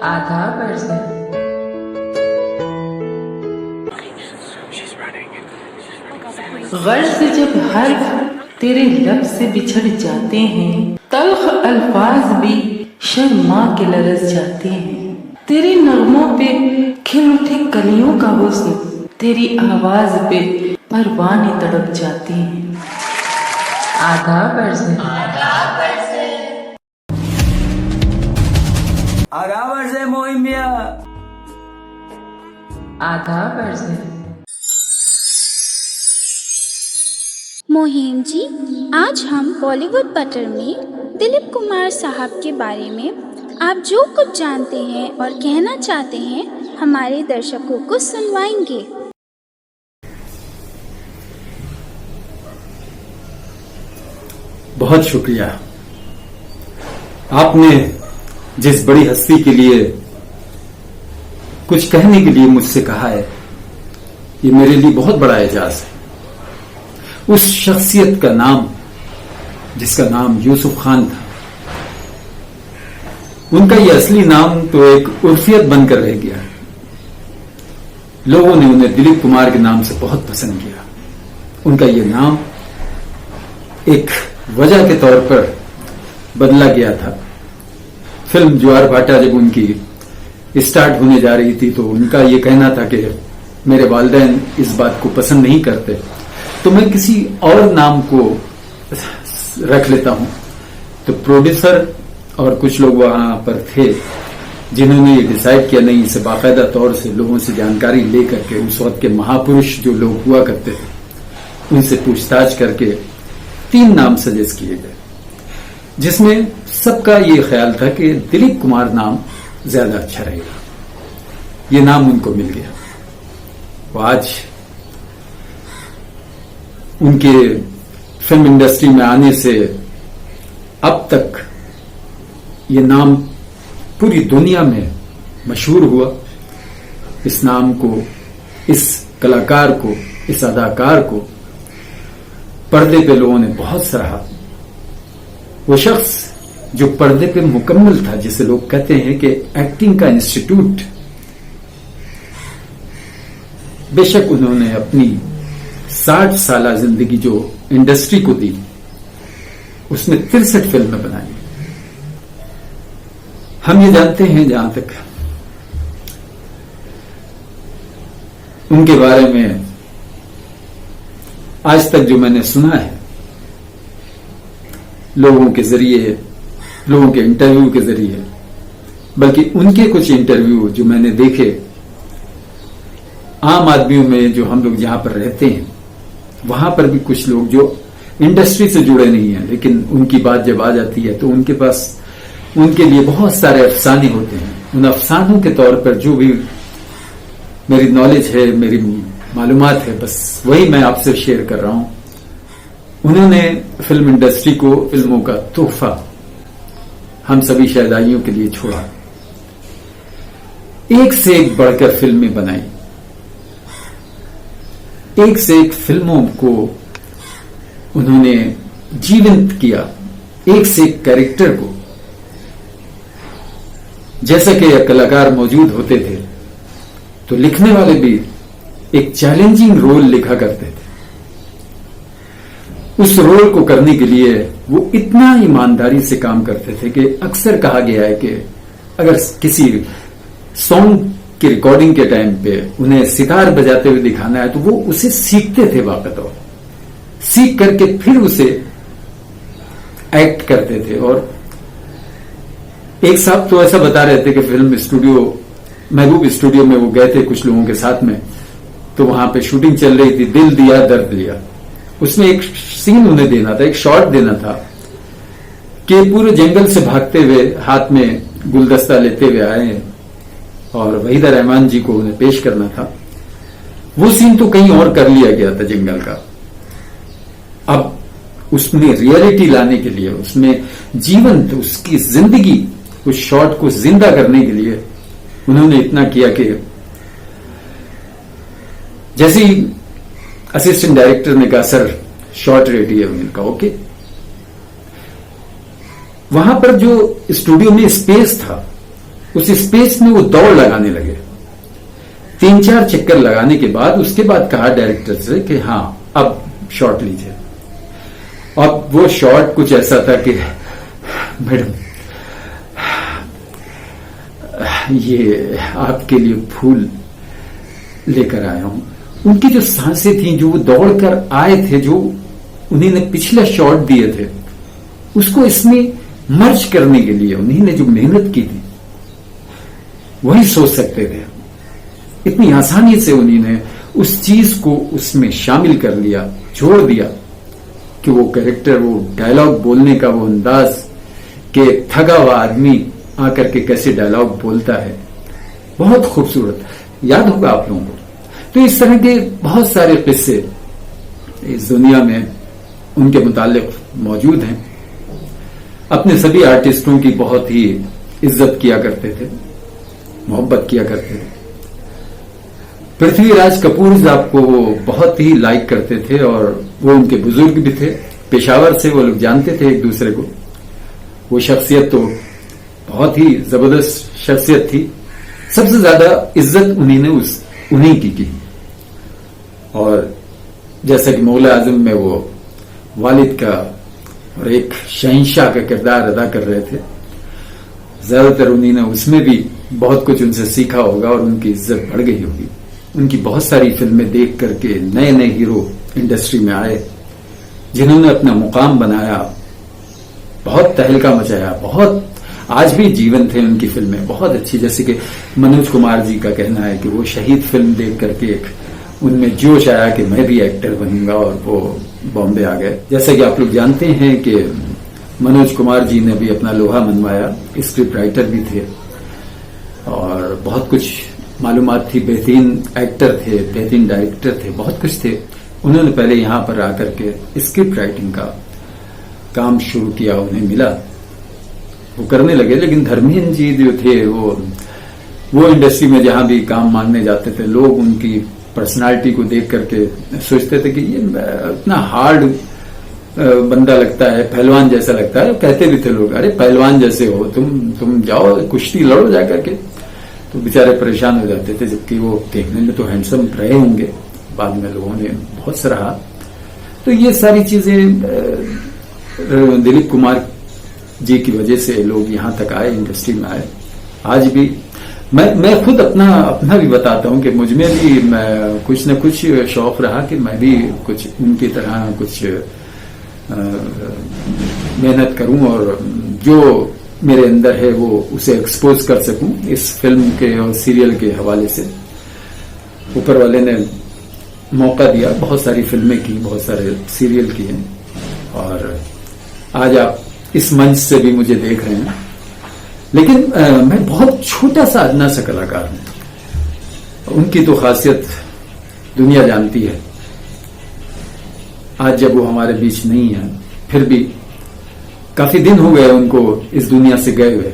आधा वर्जन। गर्ज जब हर्फ तेरे लब से बिछड़ जाते हैं, तल्ख अल्फाज भी शर्मा के लरस जाते हैं। तेरे नगमों पे खिल उठे कलियों का हुस्न, तेरी आवाज पे परवाने तड़प जाते हैं। आधा वर्जन। आधा वर्जन मोइन मिया। आधा वर्जन। मोहिम जी, आज हम बॉलीवुड बटर में दिलीप कुमार साहब के बारे में आप जो कुछ जानते हैं और कहना चाहते हैं हमारे दर्शकों को सुनवाएंगे। बहुत शुक्रिया। आपने जिस बड़ी हस्ती के लिए कुछ कहने के लिए मुझसे कहा है, ये मेरे लिए बहुत बड़ा एजाज है। उस शख्सियत का नाम, जिसका नाम यूसुफ खान था, उनका ये असली नाम तो एक उर्फियत बनकर रह गया। लोगों ने उन्हें दिलीप कुमार के नाम से बहुत पसंद किया। उनका ये नाम एक वजह के तौर पर बदला गया था। फिल्म ज्वार भाटा जब उनकी स्टार्ट होने जा रही थी, तो उनका ये कहना था कि मेरे वालिदैन इस बात को पसंद नहीं करते, तो मैं किसी और नाम को रख लेता हूं। तो प्रोड्यूसर और कुछ लोग वहां पर थे जिन्होंने ये डिसाइड किया, नहीं, इसे बाकायदा तौर से लोगों से जानकारी लेकर के, उस वक्त के महापुरुष जो लोग हुआ करते थे उनसे पूछताछ करके 3 नाम सजेस्ट किए गए, जिसमें सबका ये ख्याल था कि दिलीप कुमार नाम ज्यादा अच्छा रहेगा। ये नाम उनको मिल गया। तो आज उनके फिल्म इंडस्ट्री में आने से अब तक ये नाम पूरी दुनिया में मशहूर हुआ। इस नाम को, इस कलाकार को, इस अदाकार को पर्दे पे लोगों ने बहुत सराहा। वो शख्स जो पर्दे पे मुकम्मल था, जिसे लोग कहते हैं कि एक्टिंग का इंस्टीट्यूट। बेशक उन्होंने अपनी 60 साल जिंदगी जो इंडस्ट्री को दी, उसमें 63 फिल्में बनाई। हम ये जानते हैं, जहां तक उनके बारे में आज तक जो मैंने सुना है, लोगों के जरिए, लोगों के इंटरव्यू के जरिए, बल्कि उनके कुछ इंटरव्यू जो मैंने देखे आम आदमियों में, जो हम लोग जहां पर रहते हैं, वहां पर भी कुछ लोग जो इंडस्ट्री से जुड़े नहीं हैं, लेकिन उनकी बात जब आ जाती है तो उनके पास, उनके लिए बहुत सारे अफसाने होते हैं। उन अफसानों के तौर पर जो भी मेरी नॉलेज है, मेरी मालूमात है, बस वही मैं आपसे शेयर कर रहा हूं। उन्होंने फिल्म इंडस्ट्री को फिल्मों का तोहफा हम सभी शहदाइयों के लिए छोड़ा। एक से एक बढ़कर फिल्में बनाई, एक से एक फिल्मों को उन्होंने जीवंत किया, एक से एक कैरेक्टर को। जैसा कि कलाकार मौजूद होते थे तो लिखने वाले भी एक चैलेंजिंग रोल लिखा करते थे। उस रोल को करने के लिए वो इतना ईमानदारी से काम करते थे कि अक्सर कहा गया है कि अगर किसी सॉन्ग की रिकॉर्डिंग के टाइम पे उन्हें सितार बजाते हुए दिखाना है तो वो उसे सीखते थे, वाकई सीख करके फिर उसे एक्ट करते थे। और एक साहब तो ऐसा बता रहे थे कि फिल्म स्टूडियो, महबूब स्टूडियो में वो गए थे कुछ लोगों के साथ में, तो वहां पे शूटिंग चल रही थी, दिल दिया दर्द दिया। उसमें एक सीन उन्हें देना था, एक शॉट देना था कि पूरे जंगल से भागते हुए हाथ में गुलदस्ता लेते हुए आए हैं और वहीदा रहमान जी को उन्हें पेश करना था। वो सीन तो कहीं और कर लिया गया था जंगल का। अब उसमें रियलिटी लाने के लिए, उसमें जीवंत, उसकी जिंदगी, उस शॉट को जिंदा करने के लिए उन्होंने इतना किया कि जैसे ही असिस्टेंट डायरेक्टर ने कहा, सर शॉट रेडी है, उन्होंने कहा ओके। वहां पर जो स्टूडियो में स्पेस था उस स्पेस में वो दौड़ लगाने लगे। 3-4 चक्कर लगाने के बाद उसके बाद कहा डायरेक्टर से कि हाँ अब शॉट लीजिए। अब वो शॉट कुछ ऐसा था कि मैडम ये आपके लिए फूल लेकर आया हूं। उनकी जो सांसें थी, जो वो दौड़कर आए थे, जो उन्होंने पिछला शॉट दिए थे, उसको इसमें मर्ज करने के लिए उन्होंने जो मेहनत की थी, वही सोच सकते थे। इतनी आसानी से उन्होंने उस चीज को उसमें शामिल कर लिया, जोड़ दिया कि वो कैरेक्टर, वो डायलॉग बोलने का वो अंदाज, कि थका हुआ आदमी आकर के कैसे डायलॉग बोलता है, बहुत खूबसूरत। याद होगा आप लोगों को। तो इस तरह के बहुत सारे किस्से इस दुनिया में उनके मुतालिक मौजूद हैं। अपने सभी आर्टिस्टों की बहुत ही इज्जत किया करते थे, मोहब्बत किया करते थे। पृथ्वीराज कपूर साहब को वो बहुत ही लाइक करते थे और वो उनके बुजुर्ग भी थे। पेशावर से वो लोग जानते थे एक दूसरे को। वो शख्सियत तो बहुत ही जबरदस्त शख्सियत थी। सबसे ज्यादा इज्जत उन्हीं की। और जैसा कि मुग़ल आज़म में वो वालिद का और एक शहंशाह का किरदार अदा कर रहे थे, ज्यादातर उन्होंने उसमें भी बहुत कुछ उनसे सीखा होगा और उनकी इज्जत बढ़ गई होगी। उनकी बहुत सारी फिल्में देख करके नए नए हीरो इंडस्ट्री में आए, जिन्होंने अपना मुकाम बनाया, बहुत तहलका मचाया। बहुत आज भी जीवन थे उनकी फिल्में, बहुत अच्छी। जैसे कि मनोज कुमार जी का कहना है कि वो शहीद फिल्म देख करके उनमें जोश आया कि मैं भी एक्टर बनूंगा, और वो बॉम्बे आ गए। जैसे कि आप लोग जानते हैं कि मनोज कुमार जी ने भी अपना लोहा मनवाया, स्क्रिप्ट राइटर भी थे और बहुत कुछ मालूमात थी, बेहतरीन एक्टर थे, बेहतरीन डायरेक्टर थे, बहुत कुछ थे। उन्होंने पहले यहां पर आकर के स्क्रिप्ट राइटिंग का काम शुरू किया, उन्हें मिला, वो करने लगे। लेकिन धर्मेंद्र जी जो थे वो इंडस्ट्री में जहां भी काम मांगने जाते थे, लोग उनकी पर्सनालिटी को देख करके सोचते थे कि ये इतना हार्ड बंदा लगता है, पहलवान जैसा लगता है। कहते भी थे लोग, अरे पहलवान जैसे हो तुम जाओ कुश्ती लड़ो जाकर के। तो बेचारे परेशान हो जाते थे, जबकि वो देखने में तो हैंडसम रहे होंगे। बाद में लोगों ने बहुत सराहा। तो ये सारी चीजें दिलीप कुमार जी की वजह से लोग यहां तक आए, इंडस्ट्री में आए। आज भी मैं खुद अपना भी बताता हूं कि मुझ में भी कुछ न कुछ शौक रहा कि मैं भी कुछ उनकी तरह कुछ मेहनत करूं और जो मेरे अंदर है वो उसे एक्सपोज कर सकूं इस फिल्म के और सीरियल के हवाले से। ऊपर वाले ने मौका दिया, बहुत सारी फिल्में की, बहुत सारे सीरियल किए, और आज आप इस मंच से भी मुझे देख रहे हैं। लेकिन मैं बहुत छोटा सा अदना सा कलाकार हूं। उनकी तो खासियत दुनिया जानती है। आज जब वो हमारे बीच नहीं है, फिर भी काफी दिन हो गए उनको इस दुनिया से गए हुए,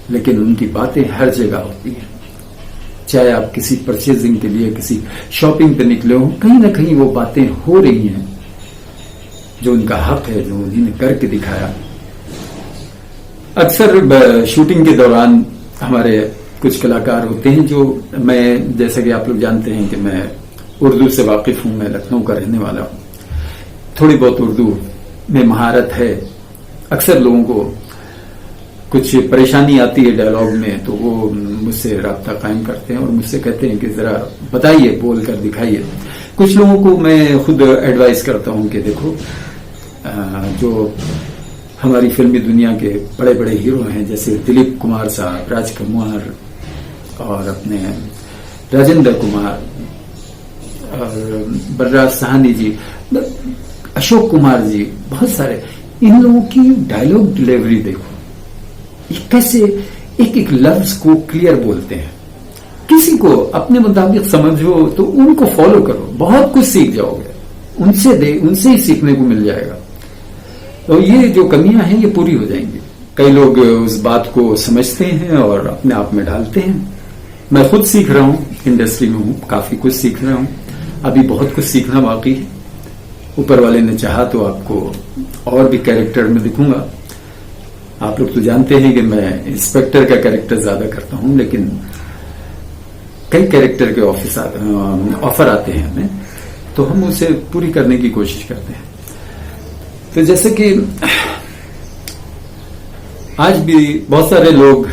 लेकिन उनकी बातें हर जगह होती हैं। चाहे आप किसी परचेजिंग के लिए किसी शॉपिंग पे निकले हो, कहीं ना कहीं वो बातें हो रही हैं जो उनका हक है, जो उन्होंने करके दिखाया। अक्सर शूटिंग के दौरान हमारे कुछ कलाकार होते हैं जो, मैं जैसा कि आप लोग जानते हैं कि मैं उर्दू से वाकिफ हूं, मैं लखनऊ का रहने वाला हूं, थोड़ी बहुत उर्दू में महारत है। अक्सर लोगों को कुछ परेशानी आती है डायलॉग में, तो वो मुझसे राब्ता कायम करते हैं और मुझसे कहते हैं कि जरा बताइए, बोल कर दिखाइए। कुछ लोगों को मैं खुद एडवाइस करता हूं कि देखो, जो हमारी फिल्मी दुनिया के बड़े बड़े हीरो हैं, जैसे दिलीप कुमार साहब, राजकुमार और अपने राजेंद्र कुमार और बलराज साहनी जी, अशोक कुमार जी, बहुत सारे, इन लोगों की डायलॉग डिलीवरी देखो, ये कैसे एक एक लफ्ज को क्लियर बोलते हैं। किसी को अपने मुताबिक समझो तो उनको फॉलो करो, बहुत कुछ सीख जाओगे, उनसे ही सीखने को मिल जाएगा। तो ये जो कमियां हैं ये पूरी हो जाएंगी। कई लोग उस बात को समझते हैं और अपने आप में डालते हैं। मैं खुद सीख रहा हूं, इंडस्ट्री में हूं, काफी कुछ सीख रहा हूं, अभी बहुत कुछ सीखना बाकी है। ऊपर वाले ने चाहा तो आपको और भी कैरेक्टर में दिखूंगा। आप लोग तो जानते हैं कि मैं इंस्पेक्टर का कैरेक्टर ज्यादा करता हूं, लेकिन कई कैरेक्टर के ऑफर आते हैं हमें, तो हम उसे पूरी करने की कोशिश करते हैं। तो जैसे कि आज भी बहुत सारे लोग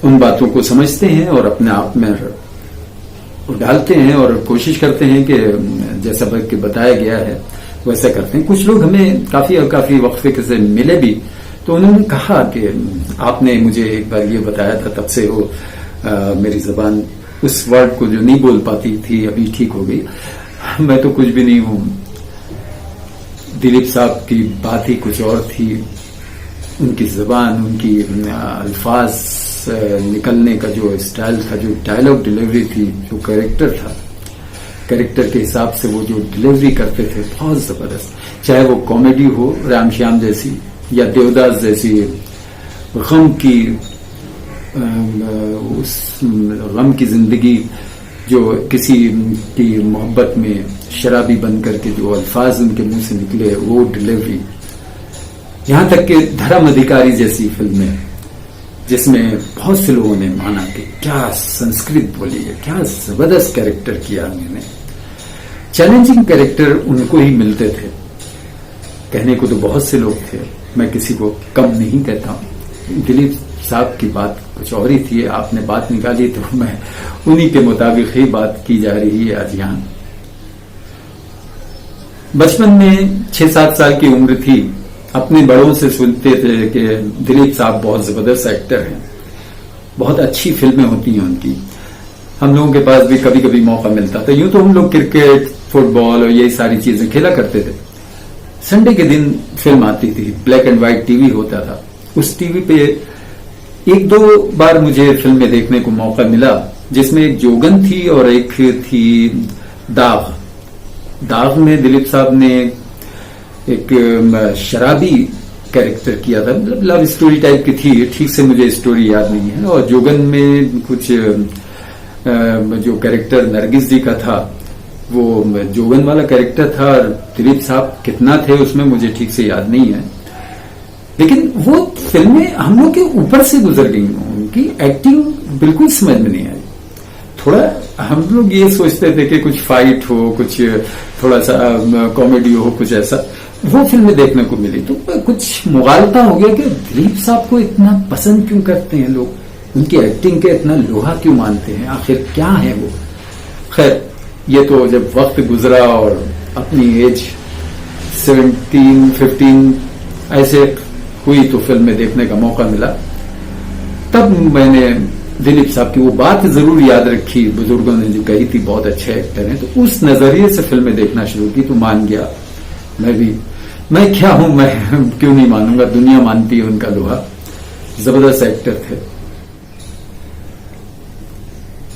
उन बातों को समझते हैं और अपने आप में डालते हैं और कोशिश करते हैं कि जैसा कि बताया गया है वैसा करते हैं। कुछ लोग हमें काफी वक्फे से मिले भी, तो उन्होंने कहा कि आपने मुझे एक बार ये बताया था, तब से वो मेरी जबान उस वर्ड को जो नहीं बोल पाती थी अभी ठीक हो गई। मैं तो कुछ भी नहीं हूं, दिलीप साहब की बात ही कुछ और थी, उनकी जबान, उनकी अल्फाज निकलने का जो स्टाइल था, जो डायलॉग डिलीवरी थी, जो कैरेक्टर था, कैरेक्टर के हिसाब से वो जो डिलीवरी करते थे बहुत जबरदस्त। चाहे वो कॉमेडी हो राम श्याम जैसी या देवदास जैसी गम की उस गम की जिंदगी जो किसी की मोहब्बत में शराबी बन करके जो अल्फाज उनके मुंह से निकले वो डिलीवरी, यहां तक कि धर्म अधिकारी जैसी फिल्में जिसमें बहुत से लोगों ने माना कि क्या संस्कृत बोली है, क्या जबरदस्त कैरेक्टर किया उन्होंने। चैलेंजिंग कैरेक्टर उनको ही मिलते थे, कहने को तो बहुत से लोग थे, मैं किसी को कम नहीं कहता हूं। दिलीप साहब की बात कुछ और ही थी, आपने बात निकाली तो मैं उन्हीं के मुताबिक ही बात की जा रही है आज यहां। बचपन में 6-7 साल की उम्र थी, अपने बड़ों से सुनते थे कि दिलीप साहब बहुत जबरदस्त एक्टर हैं, बहुत अच्छी फिल्में होती हैं उनकी। हम लोगों के पास भी कभी कभी मौका मिलता था, यूं तो हम लोग क्रिकेट, फुटबॉल और यही सारी चीजें खेला करते थे। संडे के दिन फिल्म आती थी, ब्लैक एंड व्हाइट टीवी होता था, उस टीवी पे 1-2 बार मुझे फिल्में देखने को मौका मिला, जिसमें एक जोगन थी और एक थी दाग। दाग में दिलीप साहब ने एक शराबी कैरेक्टर किया था, मतलब लव स्टोरी टाइप की थी, ठीक से मुझे स्टोरी याद नहीं है। और जोगन में कुछ जो कैरेक्टर नरगिस जी का था वो जोगन वाला कैरेक्टर था, और दिलीप साहब कितना थे उसमें मुझे ठीक से याद नहीं है, लेकिन वो फिल्में हम लोग के ऊपर से गुजर गई, उनकी एक्टिंग बिल्कुल समझ में नहीं आई। थोड़ा हम लोग ये सोचते थे कि कुछ फाइट हो, कुछ थोड़ा सा कॉमेडी हो, कुछ ऐसा, वो फिल्में देखने को मिली तो कुछ मुगालता हो गया कि दिलीप साहब को इतना पसंद क्यों करते हैं लोग, उनकी एक्टिंग के इतना लोहा क्यों मानते हैं, आखिर क्या है वो। खैर ये तो जब वक्त गुजरा और अपनी एज 17-15 ऐसे हुई तो फिल्में देखने का मौका मिला, तब मैंने दिलीप साहब की वो बात जरूर याद रखी, बुजुर्गों ने जो कही थी बहुत अच्छे एक्टर हैं, तो उस नजरिए से फिल्में देखना शुरू की तो मान गया मैं भी। मैं क्या हूं, मैं क्यों नहीं मानूंगा, दुनिया मानती है उनका लोहा, जबरदस्त एक्टर थे।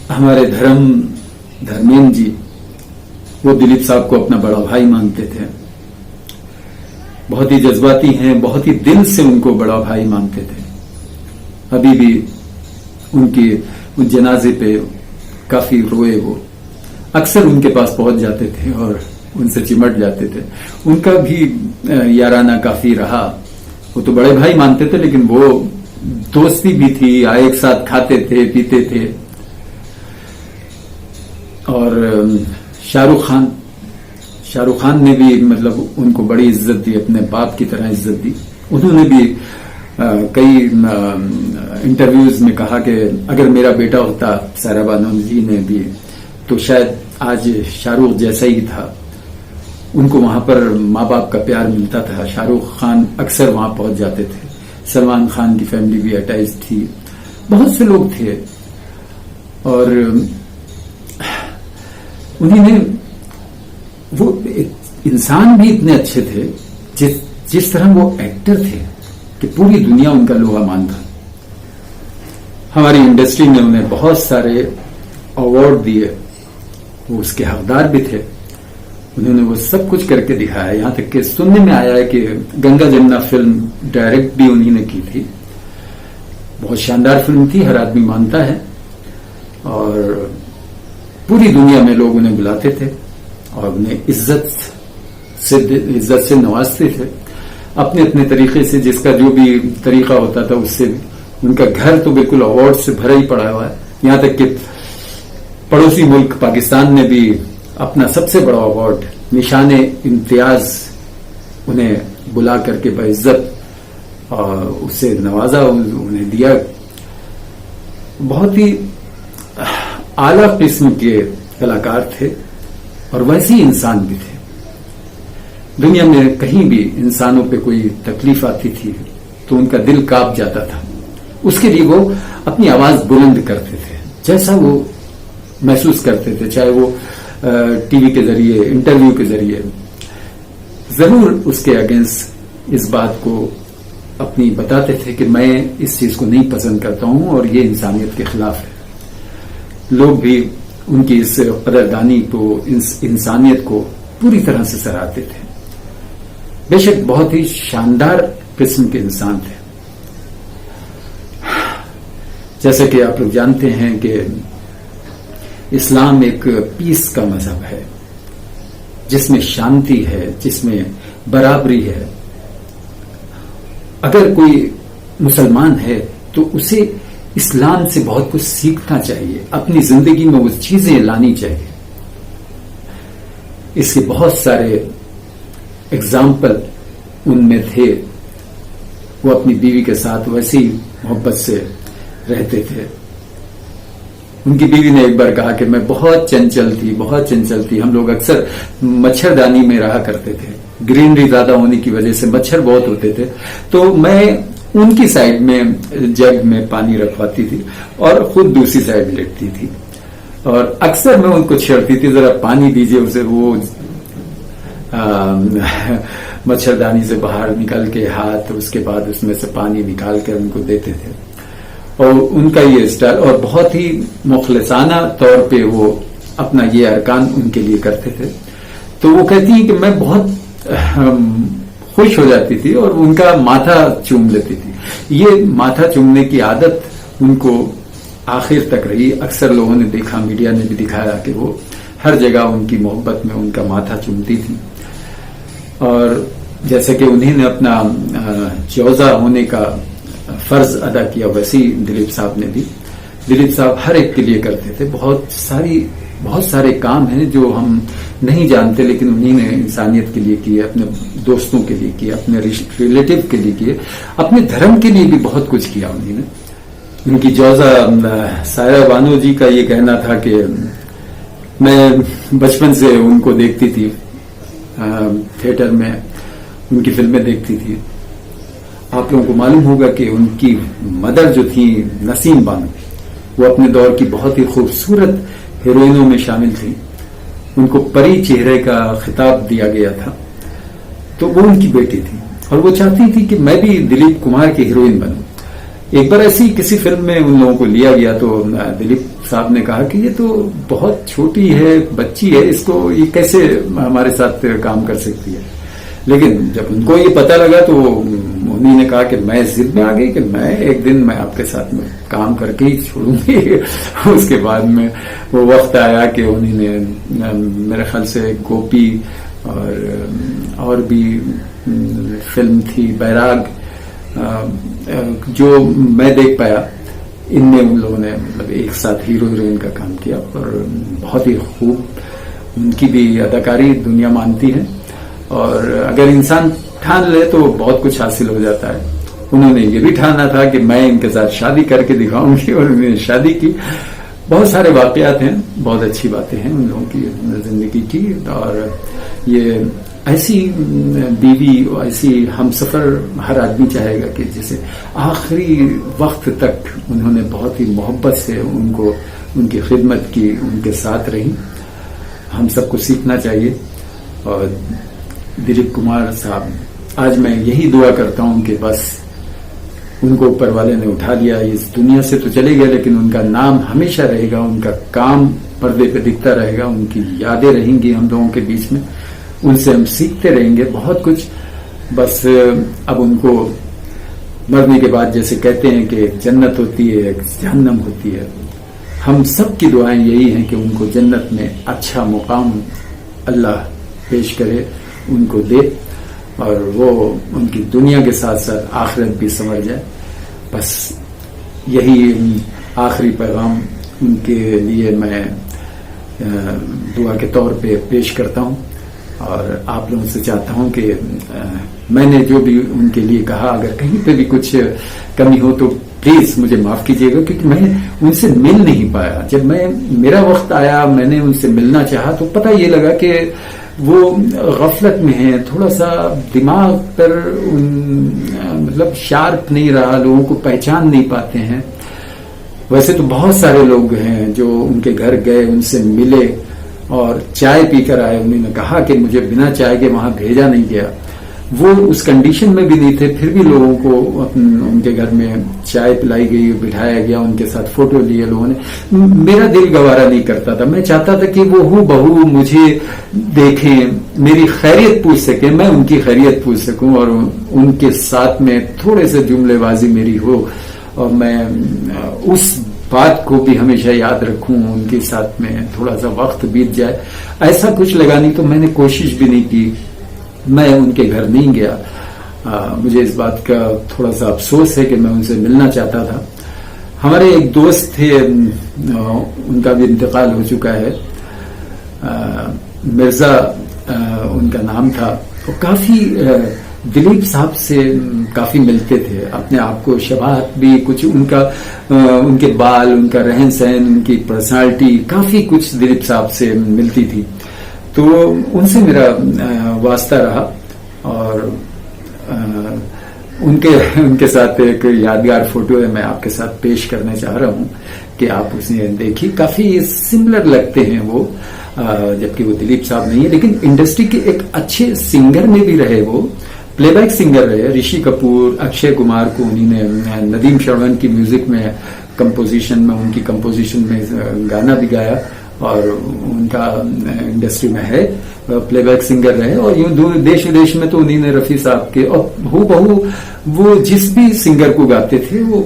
हमारे धर्मेंद्र जी, वो दिलीप साहब को अपना बड़ा भाई मानते थे, बहुत ही जज्बाती हैं, बहुत ही दिल से उनको बड़ा भाई मानते थे। अभी भी उनके उन जनाजे पे काफी रोए, वो अक्सर उनके पास पहुंच जाते थे और उनसे चिमट जाते थे। उनका भी याराना काफी रहा, वो तो बड़े भाई मानते थे, लेकिन वो दोस्ती भी थी, एक साथ खाते थे, पीते थे। और शाहरुख खान ने भी मतलब उनको बड़ी इज्जत दी, अपने बाप की तरह इज्जत दी। उन्होंने भी कई इंटरव्यूज में कहा कि अगर मेरा बेटा होता, सारा बानो जी ने भी, तो शायद आज शाहरुख जैसा ही था। उनको वहां पर माँ बाप का प्यार मिलता था, शाहरुख खान अक्सर वहां पहुंच जाते थे, सलमान खान की फैमिली भी अटैच थी, बहुत से लोग थे। और उन्होंने वो इंसान भी इतने अच्छे थे, जिस तरह वो एक्टर थे कि पूरी दुनिया उनका लोहा मानता। हमारी इंडस्ट्री ने उन्हें बहुत सारे अवार्ड दिए, वो उसके हकदार भी थे। उन्होंने वो सब कुछ करके दिखाया, यहां तक कि सुनने में आया है कि गंगा जमुना फिल्म डायरेक्ट भी उन्हीं ने की थी। बहुत शानदार फिल्म थी, हर आदमी मानता है, और पूरी दुनिया में लोग उन्हें बुलाते थे और उन्हें इज्जत से नवाजते थे। अपने अपने तरीके से, जिसका जो भी तरीका होता था उससे। उनका घर तो बिल्कुल अवार्ड से भरा ही पड़ा हुआ है, यहां तक कि पड़ोसी मुल्क पाकिस्तान ने भी अपना सबसे बड़ा अवार्ड निशाने इम्तियाज उन्हें बुला करके बाइज्जत उससे नवाजा, उन्हें दिया। बहुत ही आला किस्म के कलाकार थे और वैसे ही इंसान भी थे। दुनिया में कहीं भी इंसानों पे कोई तकलीफ आती थी तो उनका दिल कांप जाता था, उसके लिए वो अपनी आवाज बुलंद करते थे, जैसा वो महसूस करते थे, चाहे वो टीवी के जरिए, इंटरव्यू के जरिए। जरूर उसके अगेंस्ट इस बात को अपनी बताते थे कि मैं इस चीज को नहीं पसंद करता हूं और ये इंसानियत के खिलाफ है। लोग भी उनकी इस कदरदानी को, इस इंसानियत को पूरी तरह से सराहते थे। बेशक बहुत ही शानदार किस्म के इंसान थे। जैसे कि आप लोग जानते हैं कि इस्लाम एक पीस का मजहब है, जिसमें शांति है, जिसमें बराबरी है। अगर कोई मुसलमान है तो उसे इस्लाम से बहुत कुछ सीखना चाहिए, अपनी जिंदगी में वो चीजें लानी चाहिए। इसके बहुत सारे एग्जाम्पल उनमें थे। वो अपनी बीवी के साथ वैसी मोहब्बत से रहते थे। उनकी बीवी ने एक बार कहा कि मैं बहुत चंचल थी, बहुत चंचल थी। हम लोग अक्सर मच्छरदानी में रहा करते थे, ग्रीनरी ज्यादा होने की वजह से मच्छर बहुत होते थे, तो मैं उनकी साइड में जग में पानी रखवाती थी और खुद दूसरी साइड लेटती थी। और अक्सर मैं उनको छेड़ती थी, जरा पानी दीजिए उसे। वो मच्छरदानी से बाहर निकल के हाथ, उसके बाद उसमें से पानी निकाल कर उनको देते थे। और उनका ये स्टाइल, और बहुत ही मुखलिसाना तौर पे वो अपना ये अरकान उनके लिए करते थे। तो वो कहती है कि मैं बहुत खुश हो जाती थी और उनका माथा चूम लेती थी। ये माथा चूमने की आदत उनको आखिर तक रही। अक्सर लोगों ने देखा, मीडिया ने भी दिखाया कि वो हर जगह उनकी मोहब्बत में उनका माथा चूमती थी। और जैसे कि उन्हीं ने अपना चौजा होने का फर्ज अदा किया, वैसे ही दिलीप साहब ने भी। दिलीप साहब हर एक के लिए करते थे। बहुत सारे काम हैं जो हम नहीं जानते, लेकिन उन्हीं ने इंसानियत के लिए किए, अपने दोस्तों के लिए किए, अपने रिलेटिव के लिए किए, अपने धर्म के लिए भी बहुत कुछ किया उन्हीं ने। उनकी जौजा सायरा बानो जी का ये कहना था कि मैं बचपन से उनको देखती थी, थिएटर में उनकी फिल्में देखती थी। आप लोगों को मालूम होगा कि उनकी मदर जो थी नसीम बानो, वो अपने दौर की बहुत ही खूबसूरत हीरोइनों में शामिल थी। उनको परी चेहरे का खिताब दिया गया था। तो वो उनकी बेटी थी और वो चाहती थी कि मैं भी दिलीप कुमार की हीरोइन बनूं। एक बार ऐसी किसी फिल्म में उन लोगों को लिया गया तो दिलीप साहब ने कहा कि ये तो बहुत छोटी है, बच्ची है, इसको ये कैसे हमारे साथ काम कर सकती है। लेकिन जब उनको ये पता लगा तो उन्हीं ने कहा कि मैं जिद में आ गई कि मैं एक दिन मैं आपके साथ में काम करके ही छोड़ूंगी। उसके बाद में वो वक्त आया कि उन्हीं ने मेरे ख्याल से गोपी और भी फिल्म थी बैराग, जो मैं देख पाया, इनमें उन लोगों ने मतलब एक साथ हीरो हीरोइन का काम किया और बहुत ही खूब उनकी भी अदाकारी दुनिया मानती है। और अगर इंसान ठान ले तो बहुत कुछ हासिल हो जाता है। उन्होंने ये भी ठाना था कि मैं इनके साथ शादी करके दिखाऊंगी और उन्होंने शादी की। बहुत सारे वाकयात हैं, बहुत अच्छी बातें हैं उन लोगों की जिंदगी की। और ये ऐसी बीवी, ऐसी हमसफर हर आदमी चाहेगा कि जैसे आखिरी वक्त तक उन्होंने बहुत ही मोहब्बत से उनको उनकी खिदमत की, उनके साथ रही। हम सबको सीखना चाहिए। और दिलीप कुमार साहब, आज मैं यही दुआ करता हूं कि बस उनको ऊपर वाले ने उठा लिया, इस दुनिया से तो चले गए लेकिन उनका नाम हमेशा रहेगा, उनका काम पर्दे पे दिखता रहेगा, उनकी यादें रहेंगी हम लोगों के बीच में, उनसे हम सीखते रहेंगे बहुत कुछ। बस अब उनको मरने के बाद जैसे कहते हैं कि जन्नत होती है, जहन्नम होती है, हम सब की दुआएं यही हैं कि उनको जन्नत में अच्छा मुकाम अल्लाह पेश करे, उनको दे। और वो उनकी दुनिया के साथ साथ आखिरत भी संवर जाए। बस यही आखिरी पैगाम उनके लिए मैं दुआ के तौर पे पेश करता हूँ और आप लोगों से चाहता हूँ कि मैंने जो भी उनके लिए कहा, अगर कहीं पे भी कुछ कमी हो तो प्लीज मुझे माफ कीजिएगा, क्योंकि मैं उनसे मिल नहीं पाया। जब मेरा वक्त आया, मैंने उनसे मिलना चाहा तो पता ये लगा कि वो गफलत में है, थोड़ा सा दिमाग पर मतलब शार्प नहीं रहा, लोगों को पहचान नहीं पाते हैं। वैसे तो बहुत सारे लोग हैं जो उनके घर गए, उनसे मिले और चाय पीकर आए। उन्होंने कहा कि मुझे बिना चाय के वहां भेजा नहीं गया। वो उस कंडीशन में भी नहीं थे, फिर भी लोगों को उनके घर में चाय पिलाई गई, बिठाया गया, उनके साथ फोटो लिए लोगों ने। मेरा दिल गवारा नहीं करता था, मैं चाहता था कि वो हूबहू मुझे देखें, मेरी खैरियत पूछ सके, मैं उनकी खैरियत पूछ सकूं और उनके साथ में थोड़े से जुमलेबाजी मेरी हो और मैं उस बात को भी हमेशा याद रखूं, उनके साथ में थोड़ा सा वक्त बीत जाए। ऐसा कुछ लगा नहीं तो मैंने कोशिश भी नहीं की, मैं उनके घर नहीं गया। मुझे इस बात का थोड़ा सा अफसोस है कि मैं उनसे मिलना चाहता था। हमारे एक दोस्त थे, उनका भी इंतकाल हो चुका है, मिर्जा उनका नाम था। वो काफी दिलीप साहब से काफी मिलते थे, अपने आप को शबाहत भी कुछ उनके बाल, उनका रहन सहन, उनकी पर्सनालिटी काफी कुछ दिलीप साहब से मिलती थी। तो उनसे मेरा वास्ता रहा और उनके साथ एक यादगार फोटो है, मैं आपके साथ पेश करना चाह रहा हूं कि आप उसे देखिए। काफी सिमिलर लगते हैं वो, जबकि वो दिलीप साहब नहीं है, लेकिन इंडस्ट्री के एक अच्छे सिंगर में भी रहे। वो प्लेबैक सिंगर रहे। ऋषि कपूर, अक्षय कुमार को उन्होंने नदीम श्रवण की म्यूजिक में कंपोजिशन में, उनकी कंपोजिशन में गाना भी गाया और उनका इंडस्ट्री में है, प्लेबैक सिंगर रहे। और यूं देश विदेश में तो उन्होंने रफी साहब के और हूबहू वो जिस भी सिंगर को गाते थे वो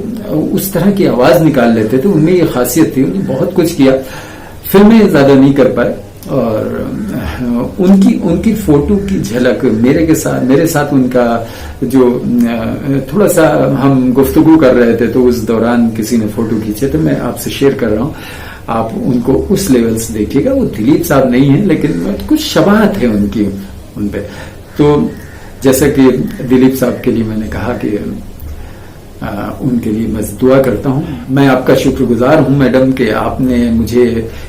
उस तरह की आवाज निकाल लेते थे। उनमें ये खासियत थी, उन्होंने बहुत कुछ किया। फिल्में ज्यादा नहीं कर पाए और उनकी फोटो की झलक मेरे साथ उनका जो थोड़ा सा हम गुफ्तगू कर रहे थे तो उस दौरान किसी ने फोटो खींचे, तो मैं आपसे शेयर कर रहा हूँ। आप उनको उस लेवल से देखिएगा। वो दिलीप साहब नहीं है लेकिन कुछ शबाहत है उनकी उन पे। तो जैसा कि दिलीप साहब के लिए मैंने कहा कि उनके लिए मैं दुआ करता हूं। मैं आपका शुक्रगुजार हूं मैडम कि आपने मुझे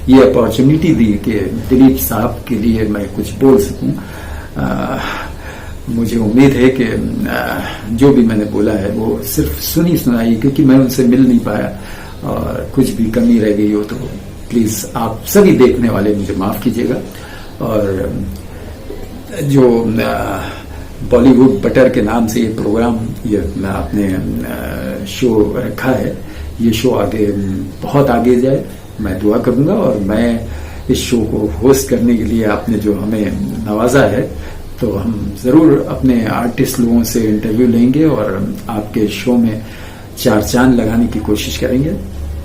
ये अपॉर्चुनिटी दी कि दिलीप साहब के लिए मैं कुछ बोल सकूं। मुझे उम्मीद है कि जो भी मैंने बोला है वो सिर्फ सुनी सुनाई, क्योंकि मैं उनसे मिल नहीं पाया और कुछ भी कमी रह गई हो तो प्लीज आप सभी देखने वाले मुझे माफ कीजिएगा। और जो बॉलीवुड बटर के नाम से ये प्रोग्राम, ये आपने शो रखा है, ये शो आगे बहुत आगे जाए, मैं दुआ करूंगा। और मैं इस शो को होस्ट करने के लिए आपने जो हमें नवाजा है, तो हम जरूर अपने आर्टिस्ट लोगों से इंटरव्यू लेंगे और आपके शो में चार चांद लगाने की कोशिश करेंगे।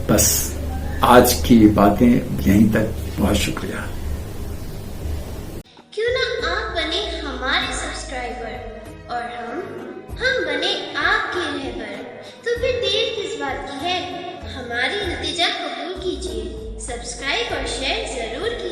बस आज की बातें यहीं तक। बहुत शुक्रिया। क्यों ना आप बने हमारे सब्सक्राइबर और हम बने आपके रहबर। तो फिर देर किस बात की है, हमारी नतीजा कबूल कीजिए, सब्सक्राइब और शेयर जरूर कीजिए।